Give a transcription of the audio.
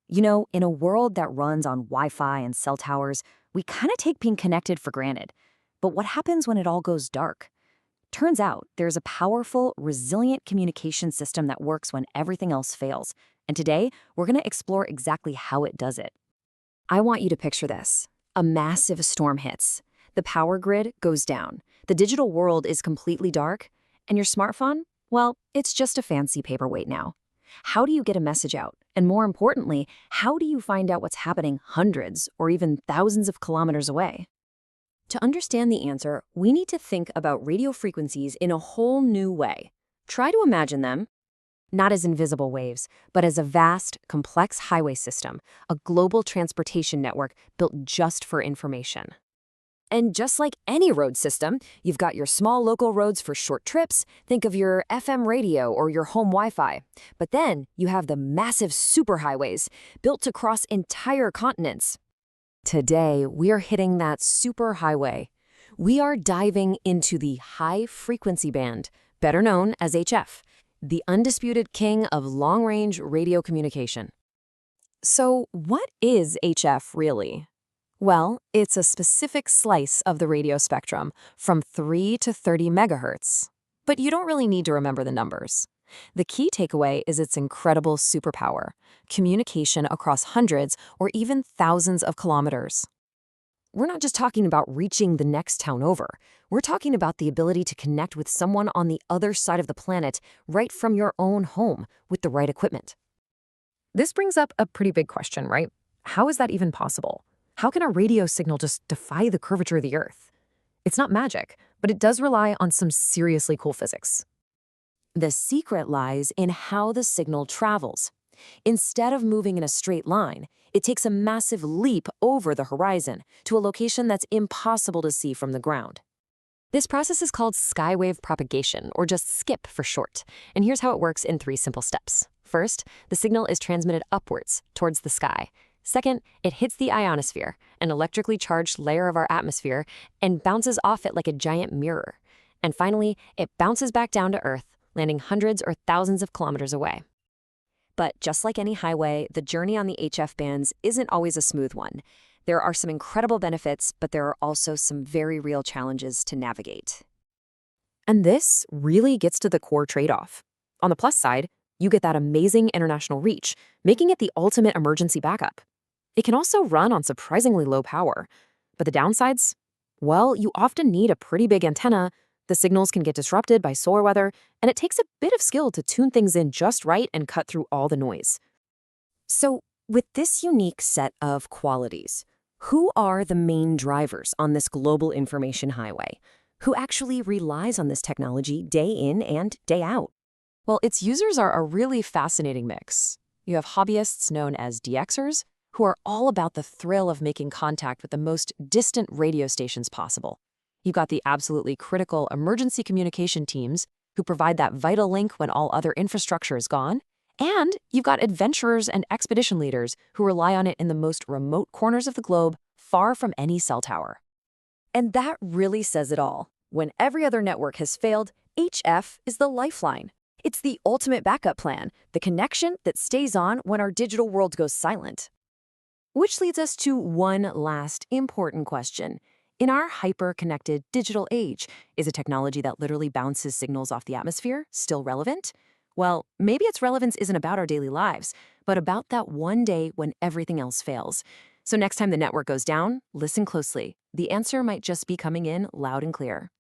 You know, in a world that runs on Wi-Fi and cell towers, we kind of take being connected for granted. But what happens when it all goes dark? Turns out there's a powerful, resilient communication system that works when everything else fails. And today, we're going to explore exactly how it does it. I want you to picture this. A massive storm hits. The power grid goes down. The digital world is completely dark. And your smartphone? Well, it's just a fancy paperweight now. How do you get a message out? And more importantly, how do you find out what's happening hundreds or even thousands of kilometers away? To understand the answer, we need to think about radio frequencies in a whole new way. Try to imagine them not as invisible waves, but as a vast, complex highway system, a global transportation network built just for information. And just like any road system, you've got your small local roads for short trips. Think of your FM radio or your home Wi-Fi. But then you have the massive superhighways built to cross entire continents. Today, we're hitting that superhighway. We are diving into the high-frequency band, better known as HF, the undisputed king of long-range radio communication. So what is HF really? Well, it's a specific slice of the radio spectrum, from 3 to 30 megahertz. But you don't really need to remember the numbers. The key takeaway is its incredible superpower, communication across hundreds or even thousands of kilometers. We're not just talking about reaching the next town over. We're talking about the ability to connect with someone on the other side of the planet right from your own home with the right equipment. This brings up a pretty big question, right? How is that even possible? How can a radio signal just defy the curvature of the Earth? It's not magic, but it does rely on some seriously cool physics. The secret lies in how the signal travels. Instead of moving in a straight line, it takes a massive leap over the horizon to a location that's impossible to see from the ground. This process is called skywave propagation, or just SKIP for short. And here's how it works in 3 simple steps. First, the signal is transmitted upwards, towards the sky. Second, it hits the ionosphere, an electrically charged layer of our atmosphere, and bounces off it like a giant mirror. And finally, it bounces back down to Earth, landing hundreds or thousands of kilometers away. But just like any highway, the journey on the HF bands isn't always a smooth one. There are some incredible benefits, but there are also some very real challenges to navigate. And this really gets to the core trade-off. On the plus side, you get that amazing international reach, making it the ultimate emergency backup. It can also run on surprisingly low power. But the downsides? Well, you often need a pretty big antenna, the signals can get disrupted by solar weather, and it takes a bit of skill to tune things in just right and cut through all the noise. So, with this unique set of qualities, who are the main drivers on this global information highway? Who actually relies on this technology day in and day out? Well, its users are a really fascinating mix. You have hobbyists known as DXers, who are all about the thrill of making contact with the most distant radio stations possible. You've got the absolutely critical emergency communication teams who provide that vital link when all other infrastructure is gone. And you've got adventurers and expedition leaders who rely on it in the most remote corners of the globe, far from any cell tower. And that really says it all. When every other network has failed, HF is the lifeline. It's the ultimate backup plan, the connection that stays on when our digital world goes silent. Which leads us to one last important question. In our hyper-connected digital age, is a technology that literally bounces signals off the atmosphere still relevant? Well, maybe its relevance isn't about our daily lives, but about that one day when everything else fails. So next time the network goes down, listen closely. The answer might just be coming in loud and clear.